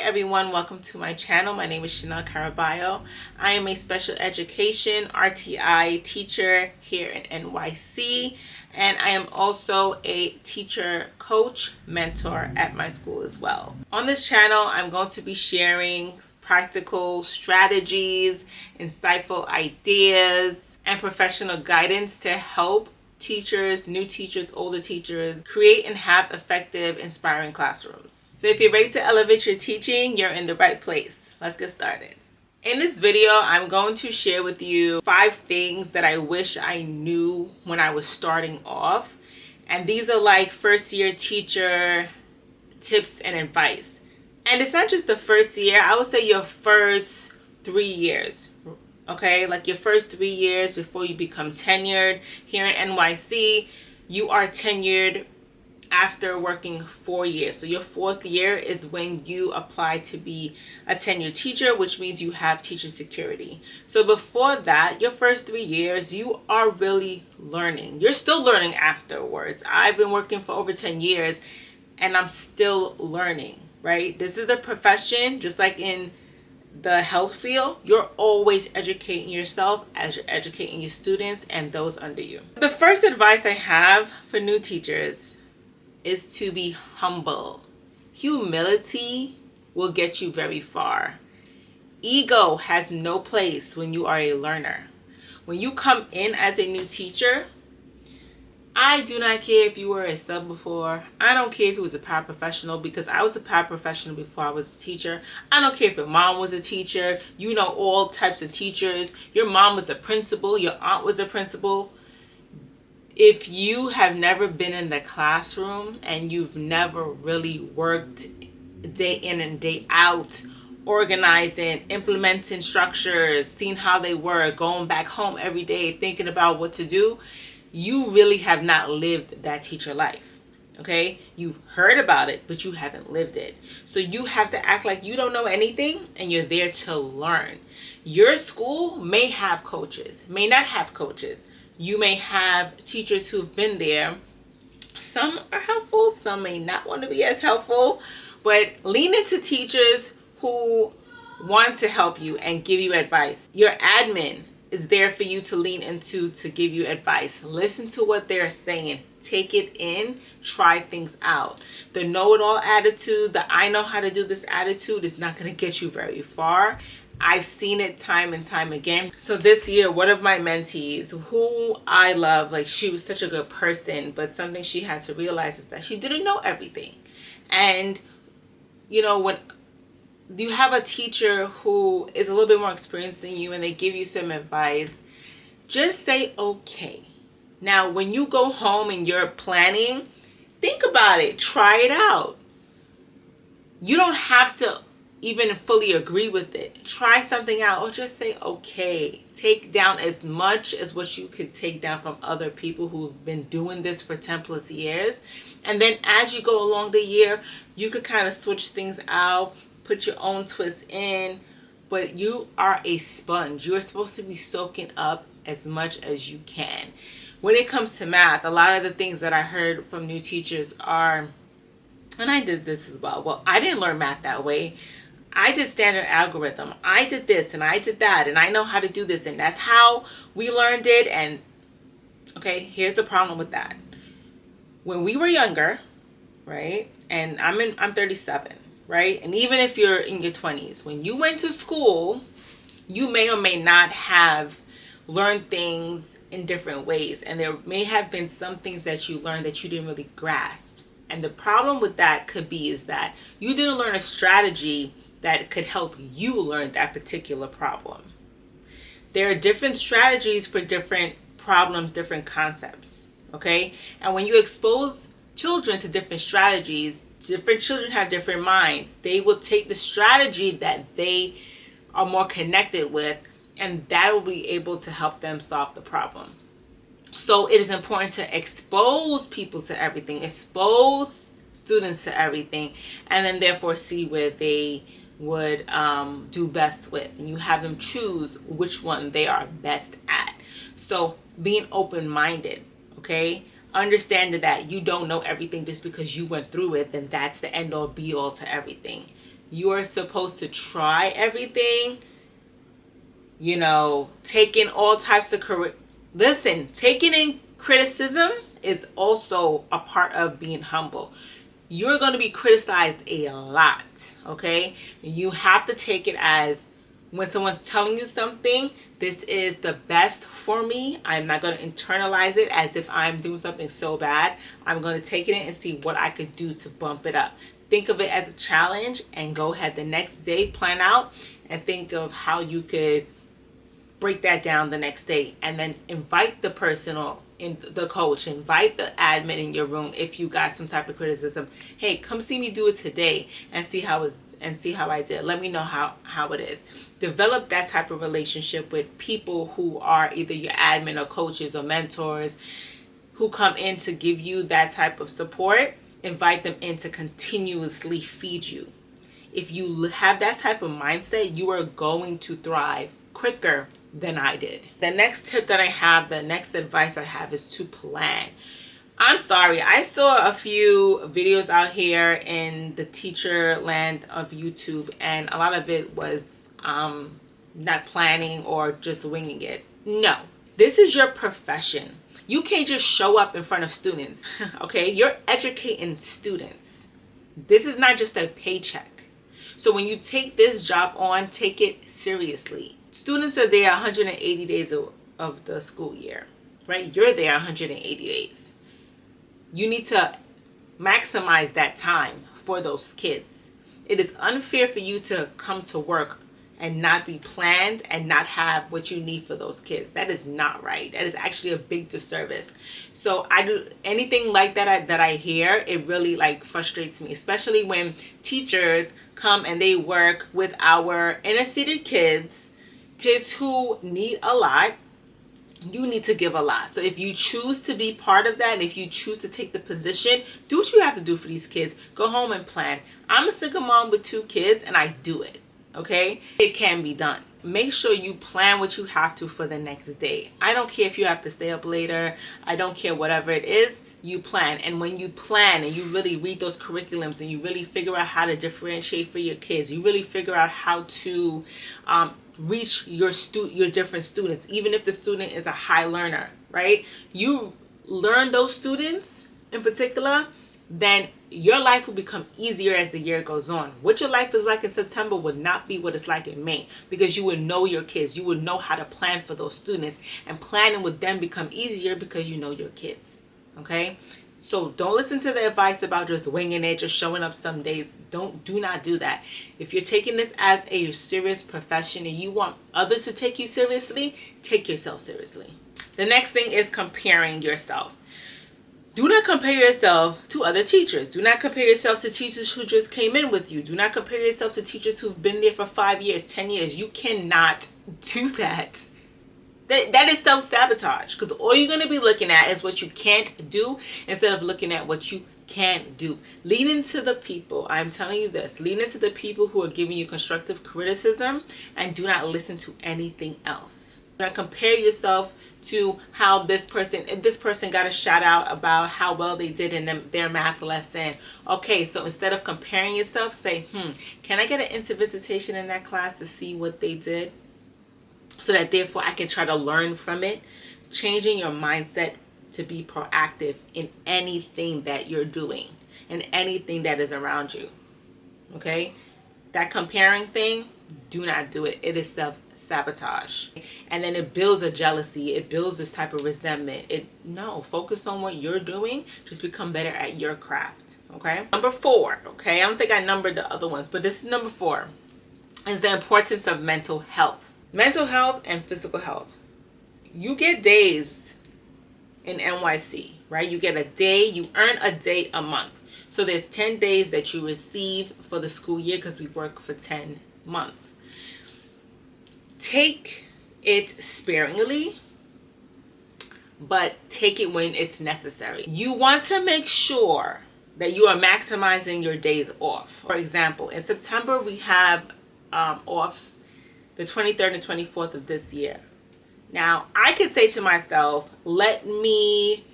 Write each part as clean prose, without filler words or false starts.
everyone, welcome to my channel. My name is Chanel Caraballo. I am a special education RTI teacher here in NYC, and I am also a teacher coach mentor at my school as well. On this channel, I'm going to be sharing practical strategies, insightful ideas, and professional guidance to help teachers, new teachers, older teachers, create and have effective, inspiring classrooms. So if you're ready to elevate your teaching, you're in the right place. Let's get started. In this video, I'm going to share with you 5 things that I wish I knew when I was starting off. And these are like first year teacher tips and advice. And it's not just the first year, I would say your first 3 years. Okay, like your first 3 years before you become tenured. Here in NYC, you are tenured after working 4 years. So your 4th year is when you apply to be a tenured teacher, which means you have teacher security. So before that, your first 3 years, you are really learning. You're still learning afterwards. I've been working for over 10 years and I'm still learning, right? This is a profession, just like in the health field, you're always educating yourself as you're educating your students and those under you. The first advice I have for new teachers is to be humble. Humility will get you very far. Ego has no place when you are a learner. When you come in as a new teacher, I do not care if you were a sub before. I don't care if you was a paraprofessional, because I was a paraprofessional before I was a teacher. I don't care if your mom was a teacher. You know all types of teachers. Your mom was a principal. Your aunt was a principal. If you have never been in the classroom and you've never really worked day in and day out, organizing, implementing structures, seeing how they work, going back home every day, thinking about what to do, you really have not lived that teacher life, okay? You've heard about it, but you haven't lived it. So you have to act like you don't know anything and you're there to learn. Your school may have coaches, may not have coaches. You may have teachers who've been there. Some are helpful, some may not want to be as helpful, but lean into teachers who want to help you and give you advice. Your admin is there for you to lean into to give you advice. Listen to what they're saying. Take it in. Try things out. The know-it-all attitude, the I know how to do this attitude is not going to get you very far. I've seen it time and time again. So this year, one of my mentees, who I love, like she was such a good person, but something she had to realize is that she didn't know everything. And, you know, when you have a teacher who is a little bit more experienced than you and they give you some advice, just say okay. Now, when you go home and you're planning, think about it. Try it out. You don't have to even fully agree with it. Try something out or just say okay. Take down as much as what you could take down from other people who've been doing this for 10 plus years. And then as you go along the year, you could kind of switch things out, put your own twist in, but you are a sponge. You are supposed to be soaking up as much as you can. When it comes to math, a lot of the things that I heard from new teachers are, and I did this as well. I didn't learn math that way. I did standard algorithm. I did this and I did that and I know how to do this and that's how we learned it. And okay, here's the problem with that. When we were younger, right? And I'm 37. Right? And even if you're in your 20s, when you went to school, you may or may not have learned things in different ways. And there may have been some things that you learned that you didn't really grasp. And the problem with that could be is that you didn't learn a strategy that could help you learn that particular problem. There are different strategies for different problems, different concepts. Okay? And when you expose children to different strategies, different children have different minds. They will take the strategy that they are more connected with, and that will be able to help them solve the problem. So it is important to expose people to everything, expose students to everything, and then therefore see where they would do best with. And you have them choose which one they are best at. So being open-minded, okay? Understanding that you don't know everything just because you went through it, then that's the end all be all to everything. you are supposed to try everything, taking all types of taking in criticism is also a part of being humble. You're going to be criticized a lot, okay? You have to take it as, when someone's telling you something, this is the best for me. I'm not going to internalize it as if I'm doing something so bad. I'm going to take it in and see what I could do to bump it up. Think of it as a challenge and go ahead the next day, plan out and think of how you could break that down the next day, and then invite the person or the coach, invite the admin in your room if you got some type of criticism. Hey, come see me do it today and see how I did. Let me know how it is. Develop that type of relationship with people who are either your admin or coaches or mentors who come in to give you that type of support. Invite them in to continuously feed you. If you have that type of mindset, you are going to thrive quicker than I did. The next tip that I have, the next advice I have is to plan. I'm sorry, I saw a few videos out here in the teacher land of YouTube, and a lot of it was not planning or just winging it. No, this is your profession. You can't just show up in front of students, okay? You're educating students. This is not just a paycheck. So when you take this job on, take it seriously. Students are there 180 days of the school year, right? You're there 180 days. You need to maximize that time for those kids. It is unfair for you to come to work and not be planned and not have what you need for those kids. That is not right. That is actually a big disservice. So I do anything like that that I hear, it really frustrates me, especially when teachers come and they work with our inner city kids who need a lot. You need to give a lot. So if you choose to be part of that, and if you choose to take the position, do what you have to do for these kids. Go home and plan. I'm a single mom with 2 kids and I do it. Okay? It can be done. Make sure you plan what you have to for the next day. I don't care if you have to stay up later. I don't care, whatever it is, you plan. And when you plan and you really read those curriculums and you really figure out how to differentiate for your kids, you really figure out how to reach your different students, even if the student is a high learner, right? You learn those students in particular, then your life will become easier as the year goes on. What your life is like in September would not be what it's like in May, because you would know your kids. You would know how to plan for those students, and planning would then become easier because you know your kids. Okay? So don't listen to the advice about just winging it, just showing up some days. Do not do that. If you're taking this as a serious profession and you want others to take you seriously, take yourself seriously. The next thing is comparing yourself. Do not compare yourself to other teachers. Do not compare yourself to teachers who just came in with you. Do not compare yourself to teachers who've been there for 5 years, 10 years. You cannot do that. That is self-sabotage, because all you're going to be looking at is what you can't do instead of looking at what you can do. Lean into the people. I'm telling you this. Lean into the people who are giving you constructive criticism, and do not listen to anything else. Do not compare yourself to how if this person got a shout out about how well they did in their math lesson. Okay, so instead of comparing yourself, say, can I get an intervisitation in that class to see what they did, so that therefore I can try to learn from it? Changing your mindset to be proactive in anything that you're doing and anything that is around you. Okay? That comparing thing, do not do it. It is self-sabotage. And then it builds a jealousy. It builds this type of resentment. No, focus on what you're doing. Just become better at your craft. Okay? Number 4. Okay? I don't think I numbered the other ones, but this is number 4. Is the importance of mental health. Mental health and physical health. You get days in NYC, right? You get a day, you earn a day a month. So there's 10 days that you receive for the school year, because we work for 10 months. Take it sparingly, but take it when it's necessary. You want to make sure that you are maximizing your days off. For example, in September, we have off the 23rd and 24th of this year. Now, I could say to myself, let me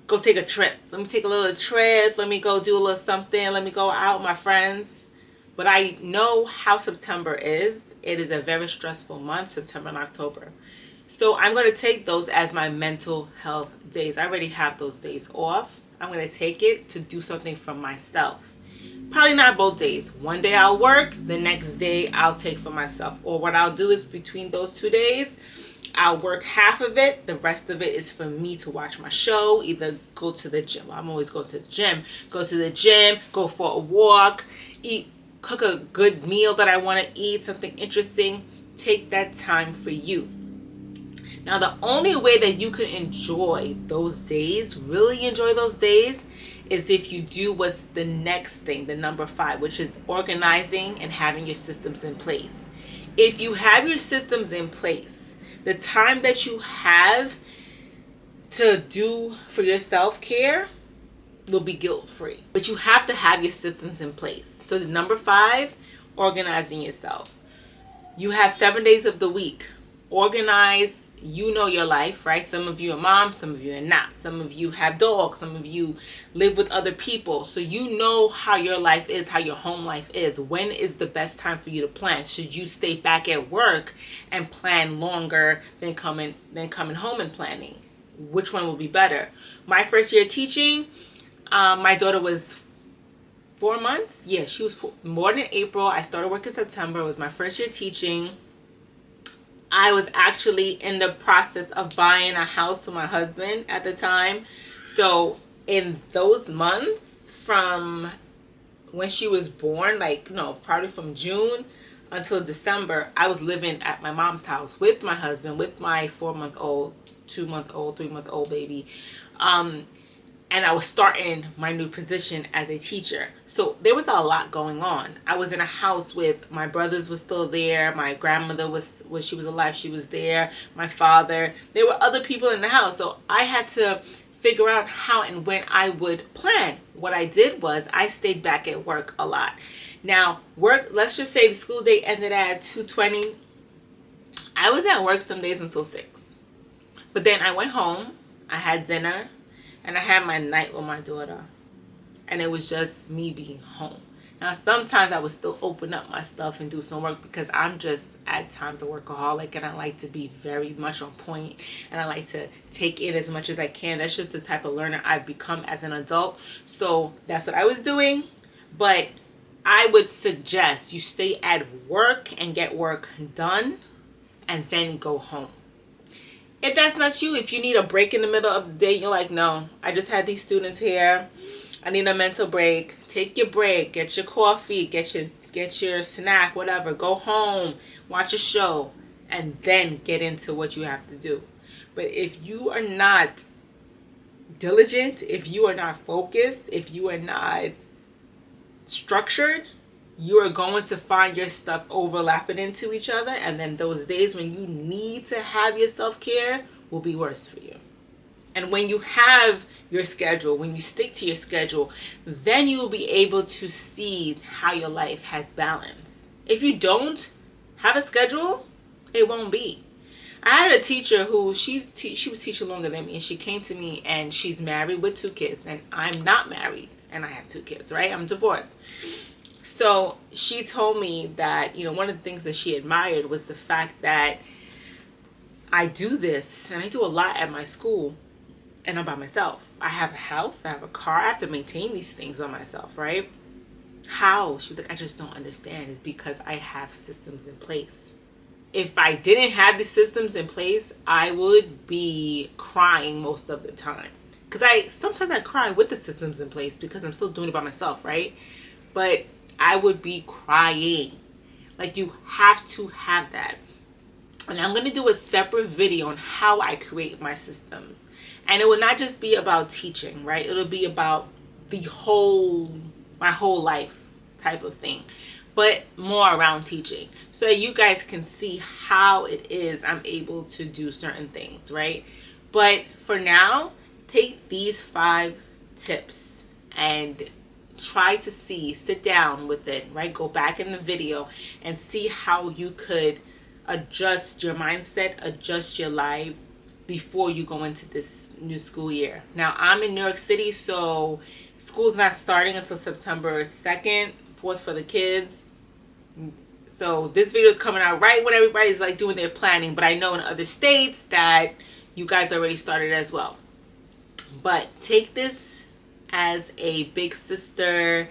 go take a trip. Let me take a little trip. Let me go do a little something. Let me go out with my friends. But I know how September is. It is a very stressful month, September and October. So I'm going to take those as my mental health days. I already have those days off. I'm going to take it to do something for myself. Probably not both days. One day I'll work, the next day I'll take for myself. Or what I'll do is between those 2 days, I'll work half of it. The rest of it is for me to watch my show, either go to the gym. I'm always going to the gym. Go to the gym, go for a walk, cook a good meal that I want to eat, something interesting. Take that time for you. Now, the only way that you can enjoy those days, really enjoy those days, is if you do what's the next thing, the number 5, which is organizing and having your systems in place. If you have your systems in place, the time that you have to do for your self-care will be guilt-free. But you have to have your systems in place. So the number 5, organizing yourself. You have 7 days of the week. Organize. You know your life, right? Some of you are moms, some of you are not. Some of you have dogs, some of you live with other people. So you know how your life is, how your home life is. When is the best time for you to plan? Should you stay back at work and plan longer than coming home and planning? Which one will be better? My first year teaching, my daughter was 4 months. Yeah, she was born in April. I started work in September. It was my first year teaching. I was actually in the process of buying a house for my husband at the time. So in those months from when she was born, probably from June until December, I was living at my mom's house with my husband, with my 4-month-old, 2-month-old, 3-month-old baby. And I was starting my new position as a teacher. So there was a lot going on. I was in a house with, my brothers were still there. My grandmother was, when she was alive, she was there. My father. There were other people in the house. So I had to figure out how and when I would plan. What I did was I stayed back at work a lot. Now, work, let's just say the school day ended at 2:20. I was at work some days until 6. But then I went home. I had dinner. And I had my night with my daughter. And it was just me being home. Now, sometimes I would still open up my stuff and do some work because I'm just at times a workaholic and I like to be very much on point and I like to take in as much as I can. That's just the type of learner I've become as an adult. So that's what I was doing. But I would suggest you stay at work and get work done and then go home. If that's not you, if you need a break in the middle of the day, you're like, no, I just had these students here. I need a mental break. Take your break. Get your coffee. Get your snack, whatever. Go home. Watch a show. And then get into what you have to do. But if you are not diligent, if you are not focused, if you are not structured, you are going to find your stuff overlapping into each other, and then those days when you need to have your self-care will be worse for you. And when you have your schedule, when you stick to your schedule, then you will be able to see how your life has balance. If you don't have a schedule, it won't be. I had a teacher who she was teaching longer than me, and she came to me and she's married with 2 kids, and I'm not married and I have 2 kids, right? I'm divorced. So she told me that, one of the things that she admired was the fact that I do this, and I do a lot at my school, and I'm by myself. I have a house, I have a car, I have to maintain these things by myself, right? How? She was like, I just don't understand. It's because I have systems in place. If I didn't have the systems in place, I would be crying most of the time. Because sometimes I cry with the systems in place because I'm still doing it by myself, right? But I would be crying. Like, you have to have that. And I'm going to do a separate video on how I create my systems. And it will not just be about teaching, right? It'll be about my whole life type of thing. But more around teaching. So that you guys can see how it is I'm able to do certain things, right? But for now, take these 5 tips and try to sit down with it, right? Go back in the video and see how you could adjust your mindset, adjust your life before you go into this new school year. Now, I'm in New York City, so school's not starting until September 2nd forth for the kids. So this video is coming out right when everybody's like doing their planning, but I know in other states that you guys already started as well. But take this as a big sister,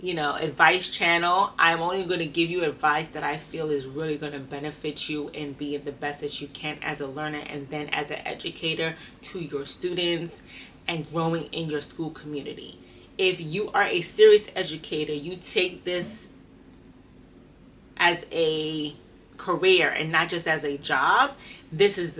advice channel. I'm only going to give you advice that I feel is really going to benefit you in being the best that you can as a learner, and then as an educator to your students and growing in your school community. If you are a serious educator, you take this as a career and not just as a job, this is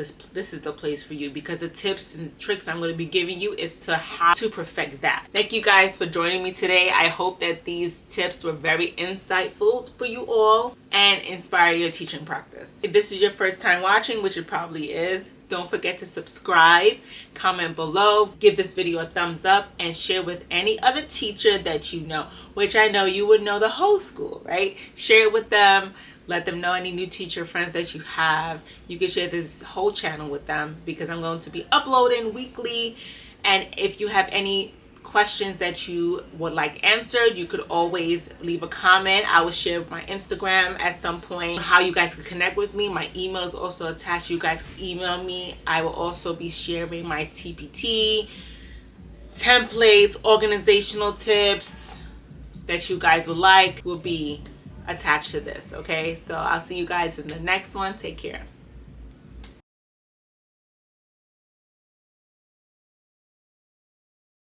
the place for you, because the tips and tricks I'm going to be giving you is to how to perfect that. Thank you guys for joining me today. I hope that these tips were very insightful for you all and inspire your teaching practice. If this is your first time watching, which it probably is, don't forget to subscribe, comment below, give this video a thumbs up, and share with any other teacher that you know, which I know you would know the whole school, right? Share it with them. Let them know any new teacher friends that you have. You can share this whole channel with them, because I'm going to be uploading weekly. And if you have any questions that you would like answered, you could always leave a comment. I will share my Instagram at some point, how you guys can connect with me. My email is also attached. You guys can email me. I will also be sharing my TPT, templates, organizational tips that you guys would like will be attached to this. Okay, so I'll see you guys in the next one. Take care.